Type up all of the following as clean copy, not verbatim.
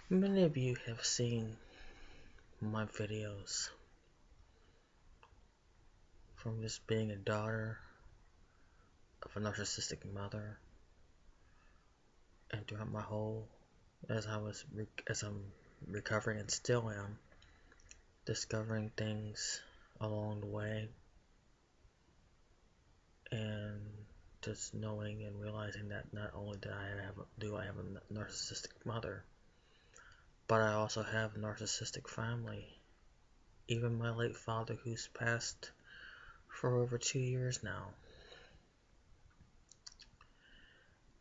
Many of you have seen my videos from just being a daughter of a narcissistic mother, and throughout my whole, as I'm recovering and still am, discovering things along the way, and just knowing and realizing that not only do I have a narcissistic mother, but I also have a narcissistic family. Even my late father, who's passed for over 2 years now.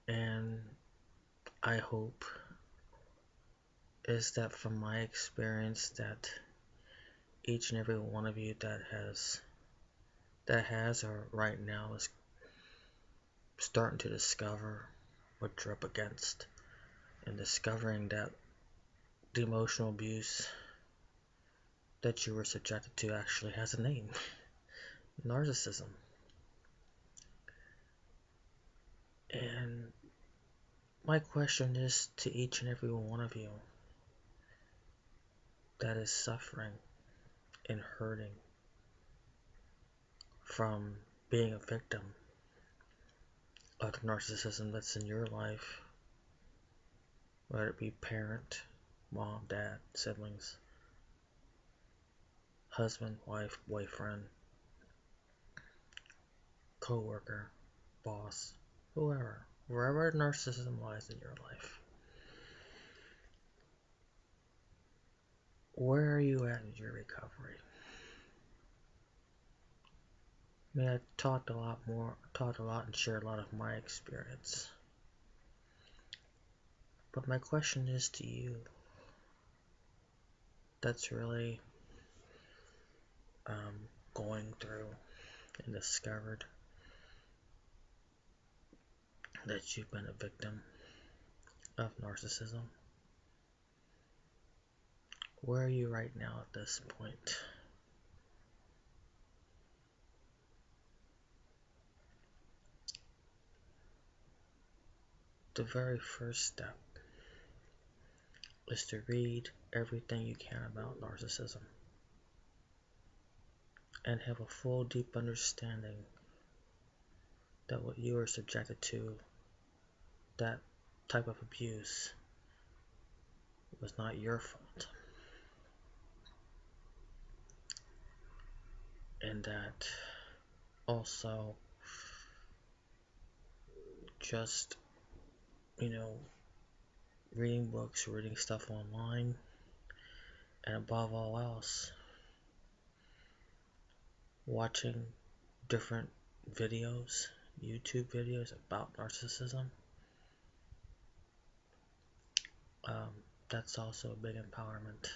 And I hope is that from my experience that each and every one of you that has or right now is starting to discover what you're up against, and discovering that the emotional abuse that you were subjected to actually has a name: narcissism. And my question is to each and every one of you that is suffering and hurting from being a victim of the narcissism that's in your life, whether it be parent, mom, dad, siblings, husband, wife, boyfriend, co-worker, boss, whoever, wherever narcissism lies in your life. Where are you at in your recovery? I mean, I talked a lot and shared a lot of my experience. But my question is to you that's really going through and discovered that you've been a victim of narcissism. Where are you right now at this point? The very first step is to read everything you can about narcissism and have a full, deep understanding that what you are subjected to, that type of abuse, was not your fault. And that also just, reading books, reading stuff online, and above all else, watching different videos, YouTube videos about narcissism, that's also a big empowerment.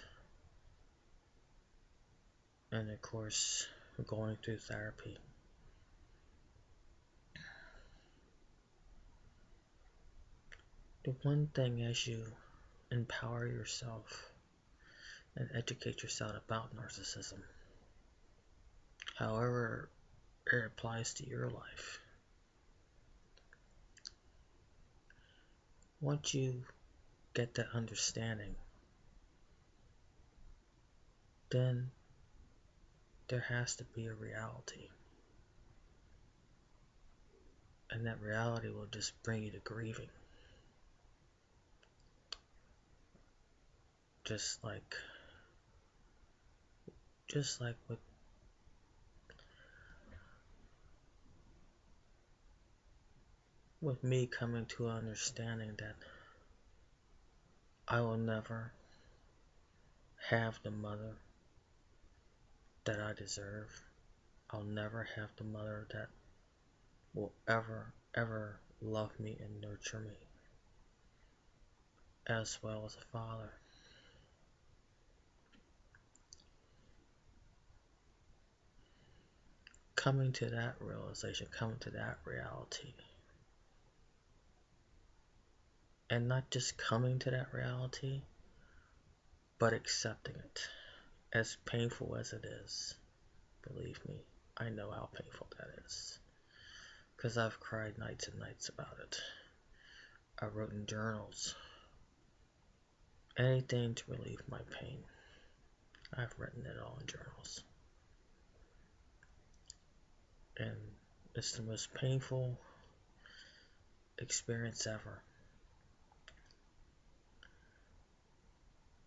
And of course, going through therapy. The one thing as you empower yourself and educate yourself about narcissism, however it applies to your life, once you get that understanding, then there has to be a reality. And that reality will just bring you to grieving. Just like with me coming to an understanding that I will never have the mother that I deserve. I'll never have the mother that will ever love me and nurture me, as well as a father. Coming to that realization, coming to that reality, and not just coming to that reality, but accepting it, as painful as it is. Believe me, I know how painful that is, because I've cried nights and nights about it. I wrote in journals anything to relieve my pain. I've written it all in journals. And it's the most painful experience ever.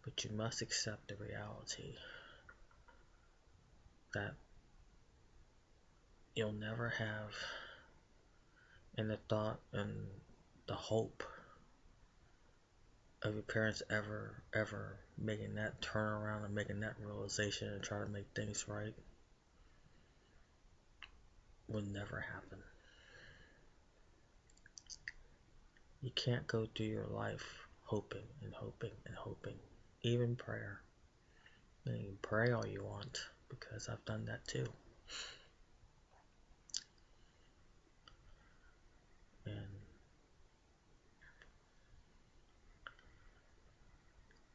But you must accept the reality that you'll never have, and the thought and the hope of your parents ever making that turnaround and making that realization and trying to make things right will never happen. You can't go through your life hoping and hoping and hoping. Even prayer. You can pray all you want, because I've done that too. And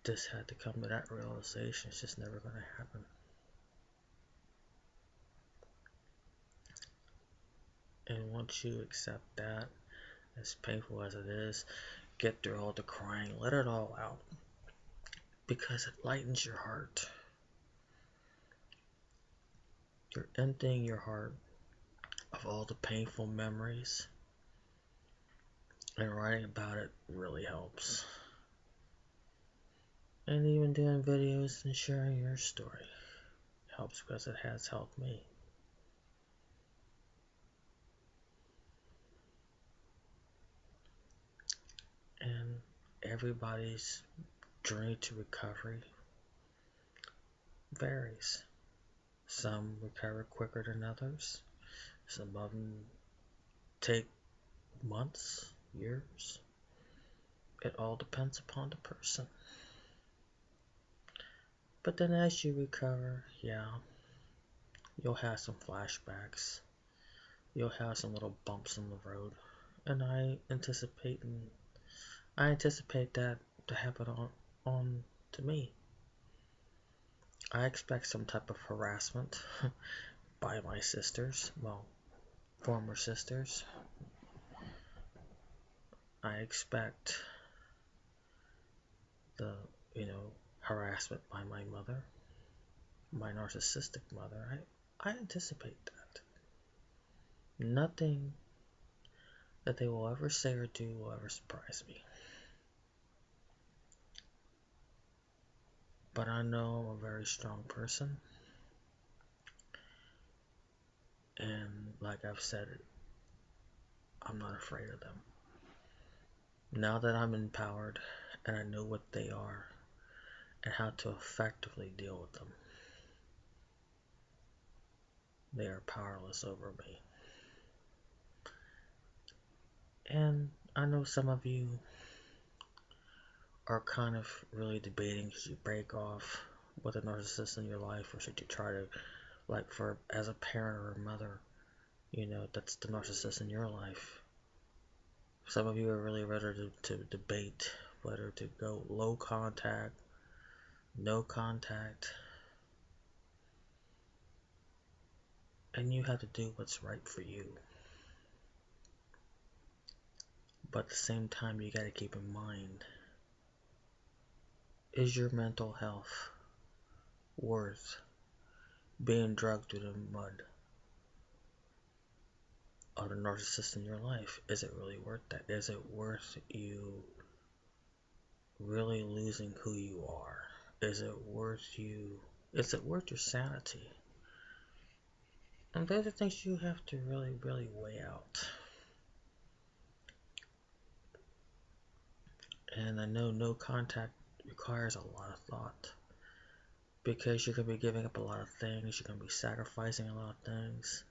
just had to come to that realization. It's just never going to happen. And once you accept that, as painful as it is, get through all the crying, let it all out, because it lightens your heart. You're emptying your heart of all the painful memories, and writing about it really helps. And even doing videos and sharing your story helps, because it has helped me. And everybody's journey to recovery varies. Some recover quicker than others. Some of them take months, years. It all depends upon the person. But then as you recover, you'll have some flashbacks. You'll have some little bumps in the road. And I anticipate that to happen on to me. I expect some type of harassment by my sisters, former sisters. I expect the, harassment by my mother, my narcissistic mother. I anticipate that. Nothing that they will ever say or do will ever surprise me. But I know I'm a very strong person. And like I've said, I'm not afraid of them. Now that I'm empowered and I know what they are and how to effectively deal with them, they are powerless over me. And I know some of you are kind of really debating, should you break off with a narcissist in your life, or should you try to, as a parent or a mother, that's the narcissist in your life. Some of you are really ready to debate whether to go low contact, no contact, and you have to do what's right for you. But at the same time, you got to keep in mind, is your mental health worth being dragged through the mud of the narcissist in your life? Is it really worth that? Is it worth you really losing who you are? Is it worth your sanity? And those are things you have to really, really weigh out. And I know no contact requires a lot of thought, because you're going to be giving up a lot of things, you're going to be sacrificing a lot of things.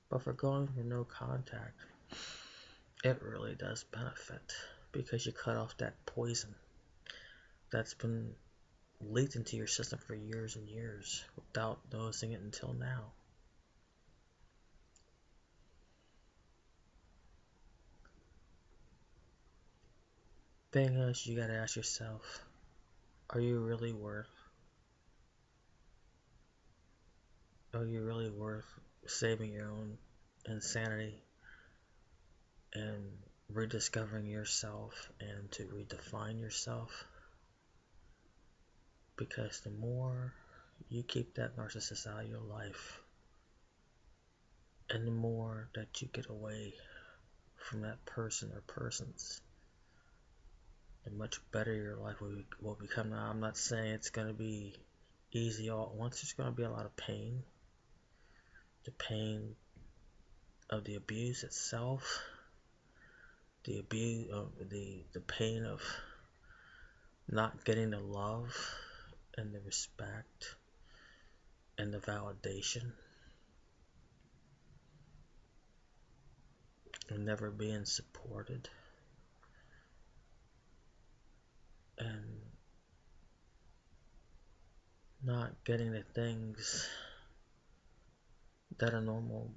But for going for no contact, it really does benefit, because you cut off that poison that's been leaked into your system for years and years without noticing it until now. Thing is, you gotta ask yourself, are you really worth saving your own insanity and rediscovering yourself and to redefine yourself. Because the more you keep that narcissist out of your life, and the more that you get away from that person or persons, the much better your life will become. Now, I'm not saying it's going to be easy all at once. There's going to be a lot of pain. The pain of the abuse itself, the abuse of the pain of not getting the love and the respect and the validation, and never being supported, and not getting the things that a normal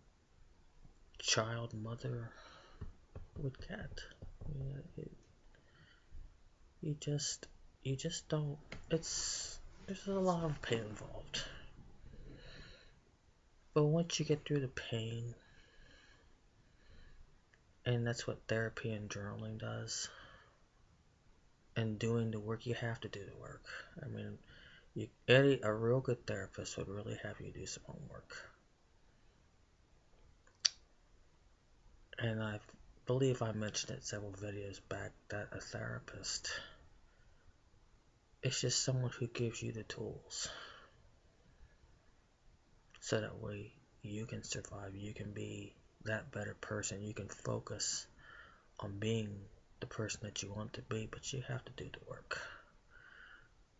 child mother would get. You just don't. There's a lot of pain involved. But once you get through the pain, and that's what therapy and journaling does, and doing the work, you have to do the work. I mean, a real good therapist would really have you do some homework. And I believe I mentioned it several videos back that a therapist is just someone who gives you the tools so that way you can survive, you can be that better person, you can focus on being the person that you want to be, but you have to do the work.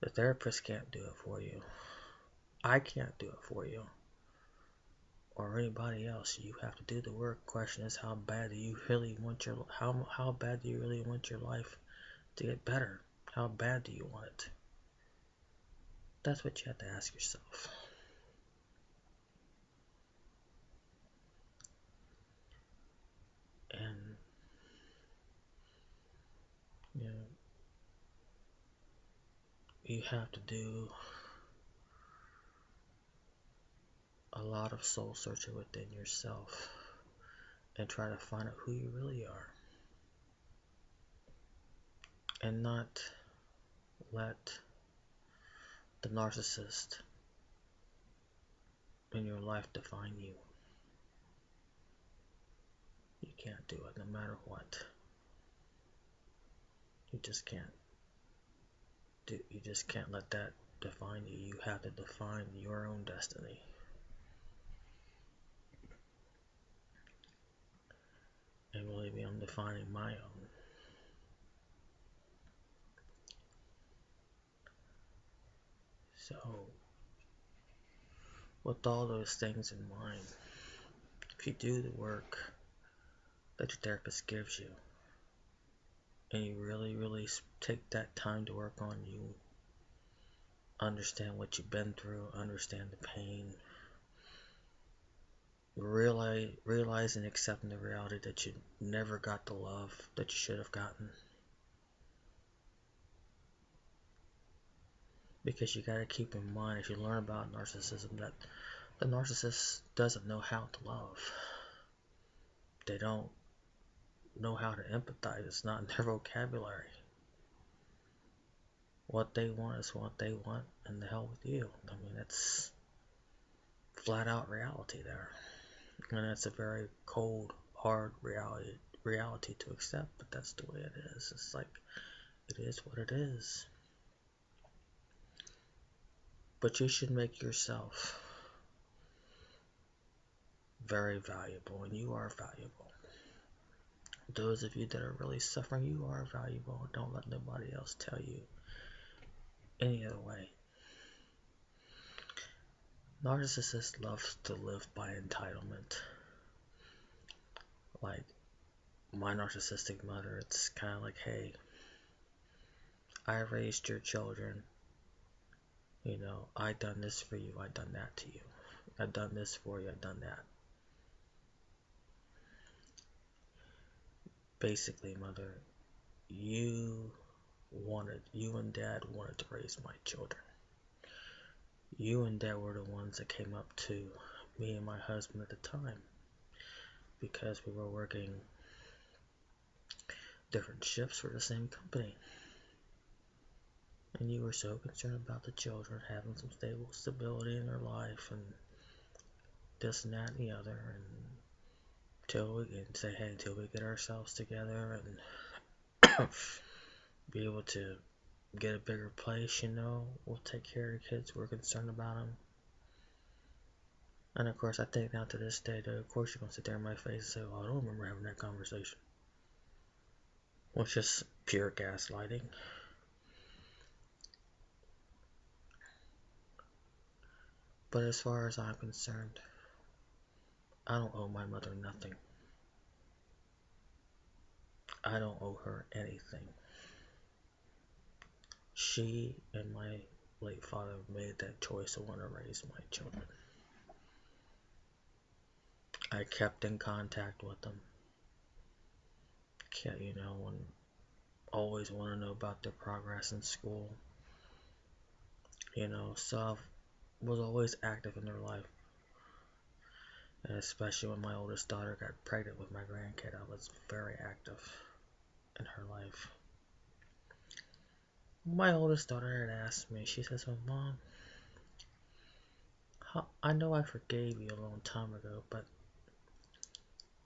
The therapist can't do it for you. I can't do it for you. Or anybody else. You have to do the work. Question is, how bad do you really want your how bad do you really want your life to get better? How bad do you want it? That's what you have to ask yourself. And you have to do a lot of soul searching within yourself and try to find out who you really are, and not let the narcissist in your life define you. You can't do it no matter what. You just can't let that define you. You have to define your own destiny. And believe me, I'm defining my own. So, with all those things in mind, if you do the work that your therapist gives you, and you really take that time to work on you, understand what you've been through, understand the pain, realize and accepting the reality that you never got the love that you should have gotten. Because you got to keep in mind, if you learn about narcissism, that the narcissist doesn't know how to love. They don't know how to empathize. It's not in their vocabulary. What they want is what they want, and the hell with you. I mean, it's flat out reality there. And it's a very cold, hard reality to accept, but that's the way it is. It's like, it is what it is. But you should make yourself very valuable, and you are valuable. Those of you that are really suffering, you are valuable. Don't let nobody else tell you any other way. Narcissists love to live by entitlement. Like my narcissistic mother, it's kind of like, hey, I raised your children. You know, I done this for you, I done that to you. I done this for you, I done that. Basically, mother, you and dad wanted to raise my children. You and dad were the ones that came up to me and my husband at the time, because we were working different shifts for the same company. And you were so concerned about the children having some stability in their life and this and that and the other, and until we get ourselves together and be able to get a bigger place, we'll take care of the kids. We're concerned about them. And of course, I think now to this day, though, of course you're gonna sit there in my face and say, "Well, I don't remember having that conversation." Well, it's just pure gaslighting. But as far as I'm concerned, I don't owe my mother nothing. I don't owe her anything. She and my late father made that choice to want to raise my children. I kept in contact with them. And always want to know about their progress in school. So I was always active in their life. And especially when my oldest daughter got pregnant with my grandkid, I was very active in her life. My oldest daughter had asked me, she says, "Well, Mom, I know I forgave you a long time ago, but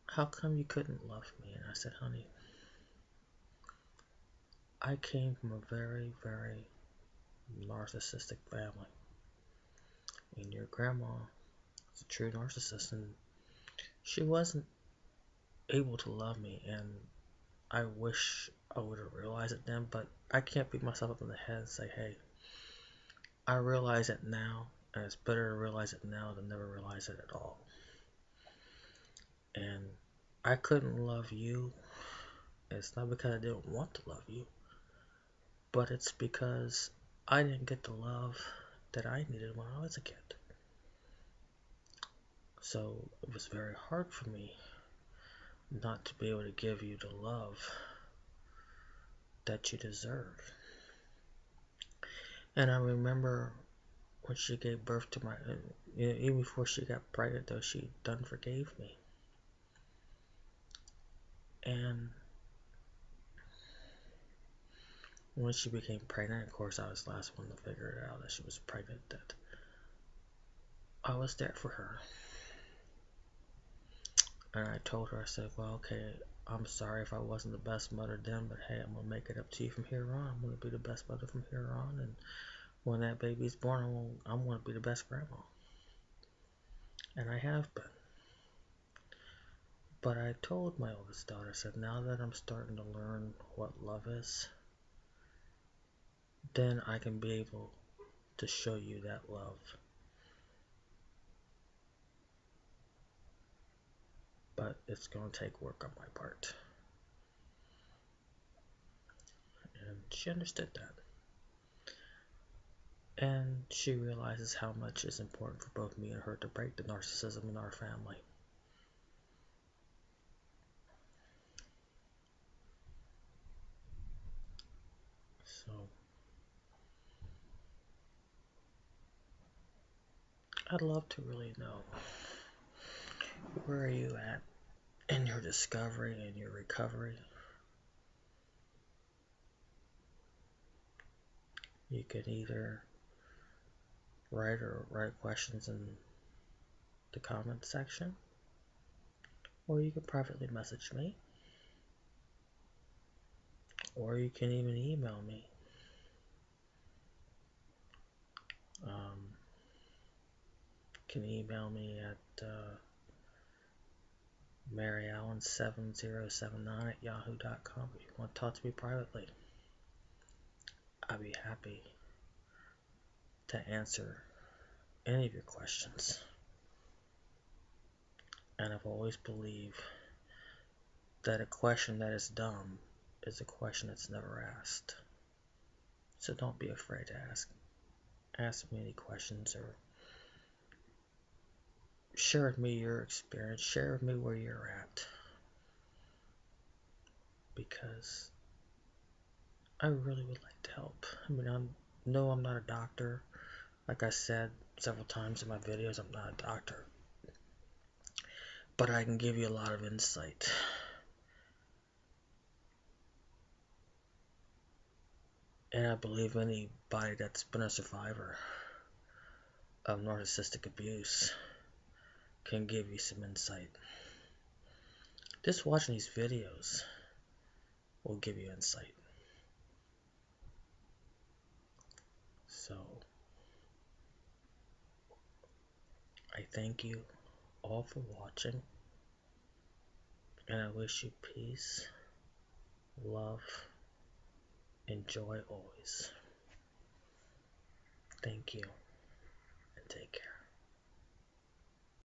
how come you couldn't love me?" And I said, "Honey, I came from a very, very narcissistic family. And your grandma is a true narcissist, and she wasn't able to love me, and I wish I would have realized it then, but I can't beat myself up in the head and say, hey, I realize it now, and it's better to realize it now than never realize it at all. And I couldn't love you. It's not because I didn't want to love you, but it's because I didn't get the love that I needed when I was a kid. So it was very hard for me not to be able to give you the love that you deserve." And I remember when she gave birth to even before she got pregnant, though, she done forgave me. And when she became pregnant, of course, I was the last one to figure it out that she was pregnant, that I was there for her. And I told her, I said, "Well, okay, I'm sorry if I wasn't the best mother then, but hey, I'm going to make it up to you from here on. I'm going to be the best mother from here on. And when that baby's born, I'm going to be the best grandma." And I have been. But I told my oldest daughter, I said, now that I'm starting to learn what love is, then I can be able to show you that love. But it's going to take work on my part. And she understood that. And she realizes how much is important for both me and her to break the narcissism in our family. So I'd love to really know, where are you at in your discovery and your recovery? You can either write questions in the comment section, or you can privately message me, or you can even email me. You can email me at maryallen7079@yahoo.com if you want to talk to me privately. I'd be happy to answer any of your questions. And I've always believed that a question that is dumb is a question that's never asked. So don't be afraid to ask. Ask me any questions, or share with me your experience. Share with me where you're at. Because I really would like to help. I mean, I'm not a doctor. Like I said several times in my videos, I'm not a doctor. But I can give you a lot of insight. And I believe anybody that's been a survivor of narcissistic abuse can give you some insight. Just watching these videos will give you insight. So, I thank you all for watching, and I wish you peace, love, and joy always. Thank you, and take care.